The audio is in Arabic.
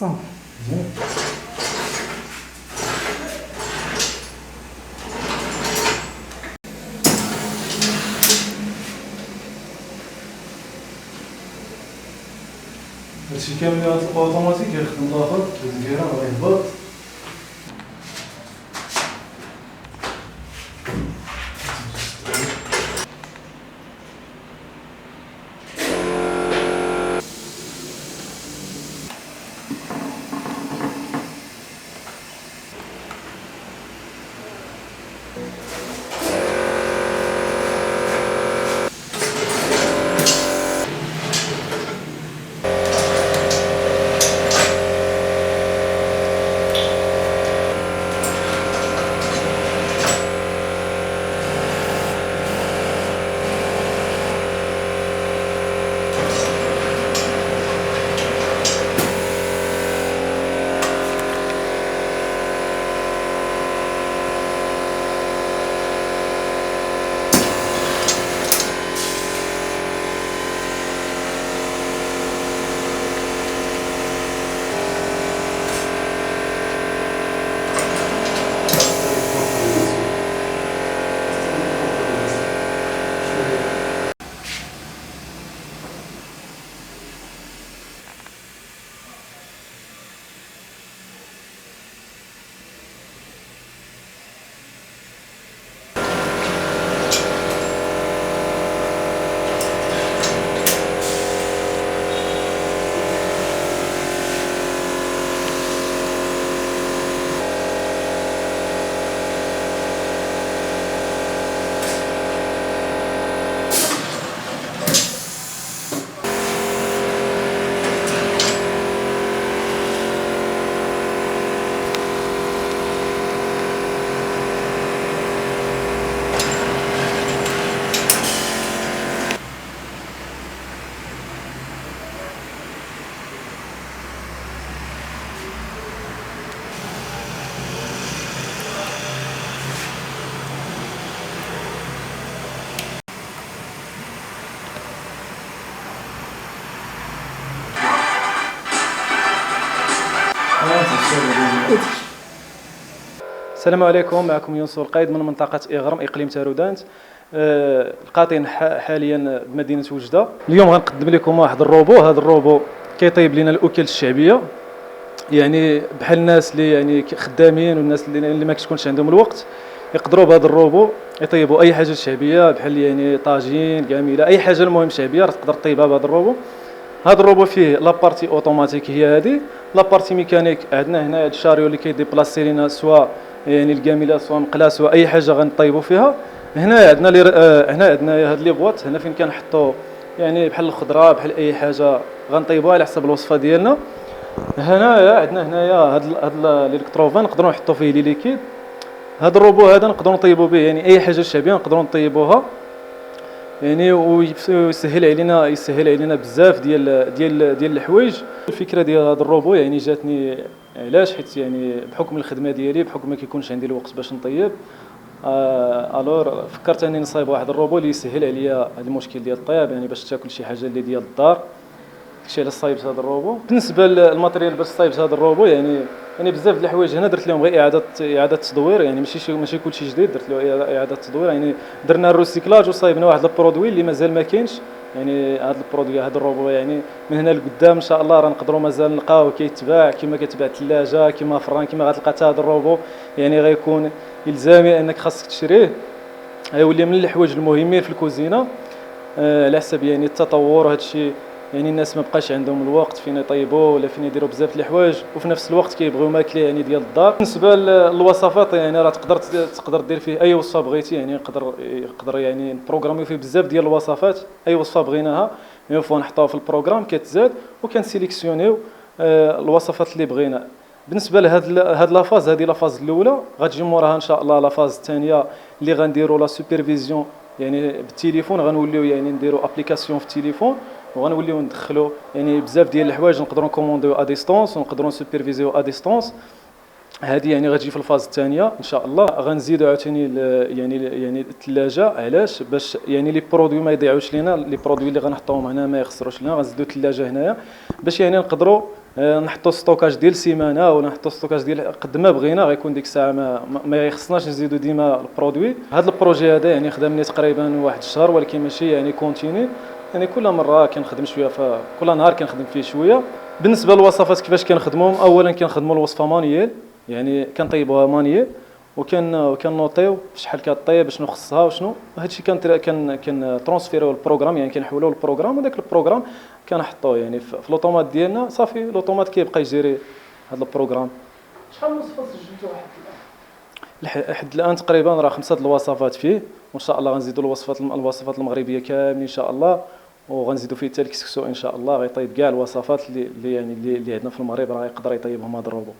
صافي مزيان. هادشي كامل غتلقاو اوتوماتيك يخدم الاخر الزكيره غيهبط. السلام عليكم، معكم يونس القايد من منطقة إغرم إقليم تارودانت. القاطن حاليا بمدينة وجدة. اليوم غنقدم لكم واحد الروبو. هذا الروبو كيطيب لنا الأكل الشعبية، يعني بحال الناس اللي يعني خدامين والناس اللي ما كتكونش عندهم الوقت يقدروا بهذا الروبو يطيبوا أي حاجة شعبية بحال يعني طاجين كاملة، أي حاجة المهم شعبية تقدر طيبها بهذا الروبو. هذا الروبو فيه لابارتي اوتوماتيك هي هذه، لابارتي ميكانيك عندنا هنا هذا الشاريو اللي كيديبلاسي لنا سواء يعني الكامله سواء مقله سواء اي حاجه غنطيبوا فيها. هنا عندنا هنا عندنا هاد لي بواط هنا فين كنحطوا يعني بحال الخضره بحال اي حاجه غنطيبوها على حسب الوصفه ديالنا. هنا عندنا هنايا هاد الالكتروفان نقدروا نحطوا فيه لي ليكيد. هذا الروبو هذا نقدروا نطيبوا به يعني اي حاجه شعبيه نقدروا نطيبوها يعني، ويسهل علينا بزاف ديال الحوايج. الفكره ديال هذا الروبو يعني جاتني علاش؟ حيت يعني بحكم الخدمه ديالي، بحكم ما كيكونش عندي الوقت باش نطيب، الور فكرت اني نصايب واحد الروبو اللي يسهل عليا هذا المشكل ديال الطياب، يعني باش تاكل شي حاجه اللي ديال الدار. داكشي علاش صايبت هذا الروبو. بالنسبه للماتريال باش صايبت هذا الروبو يعني بزاف د الحوايج هنا درت لهم غير اعاده تدوير، يعني ماشي كلشي جديد، درت له اعاده تدوير. يعني درنا الروسيكلاج وصايبنا واحد البرودوي اللي مازال ما كاينش. يعني هذا البرودوي هذا الروبو يعني من هنا لقدام ان شاء الله راه نقدروا مازال نلقاوه كيتباع كما كتباع الثلاجه كما فران كما غتلقى حتى هذا الروبو. يعني غيكون الزامي انك خاصك تشريه، غيولي من الحوايج المهمين في الكوزينه على حسب يعني التطور. وهذا الشيء يعني الناس ما بقاش عندهم الوقت فين يطيبوا ولا فين يديروا بزاف د الحوايج، وفي نفس الوقت كيبغيو ماكله يعني ديال الدار. بالنسبه للوصفات يعني راه تقدر دير فيه اي وصفه بغيتي، يعني يقدر يعني نبروغراميو فيه بزاف ديال الوصفات. اي وصفه بغيناها ينفع نحطوها في البروغرام كتزاد وكنسيليكسيونيو الوصفات اللي بغينا. بالنسبه لهاد لافاز، هذه لافاز الاولى. غتجي موراها ان شاء الله لافاز الثانيه اللي غنديروا لا سوبرفيزيون يعني بالتليفون. غنوليو يعني نديروا ابليكاسيون في التليفون وغنوليو ندخلوا يعني بزاف ديال الحوايج، نقدروا نكومونديو ا ديستونس ونقدروا نسوبرفيزيو ا ديستونس. هذه يعني غتجي في الفاز الثانيه ان شاء الله. غنزيدوا عاوتاني يعني الثلاجه. علاش؟ باش يعني لي برودوي ما يضيعوش لينا، لي برودوي اللي غنحطوهم هنا ما يخسروش لينا. غنزيدوا الثلاجه هنايا باش يعني نقدروا نحطوا ستوكاج ديال سيمانه ولا نحطوا ستوكاج ديال قد ما بغينا، غيكون ديك الساعه ما يخصناش نزيدوا ديما البرودوي. هذا البروجي هذا يعني خدمني تقريبا واحد الشهر، ولكن ماشي يعني كونتيني، يعني كل مره كنخدم شويه، كل نهار كنخدم فيه شويه. بالنسبه للوصفات كيفاش كنخدمهم، اولا كنخدموا الوصفه مانييل، يعني كنطيبوها مانييل وكنوطيو شحال كطيب شنو خصها وشنو هادشي كان ترونسفيرو البروغرام، يعني كنحولوه للبروغرام، وداك البروغرام كنحطوه يعني في الاوتومات ديالنا صافي. الاوتومات كيبقى يجيري هذا البروغرام. شحال من وصفه سجلتوا واحد الان؟ لحد الان تقريبا راه 5 الوصفات فيه، وان شاء الله غنزيدوا الوصفات المغربيه كاملين ان شاء الله، وغنزيدوا فيه حتى الكسكسو ان شاء الله، غيطيب كاع الوصفات اللي يعني اللي عندنا في المغرب، راه يقدر يطيبهم هذا الروبو.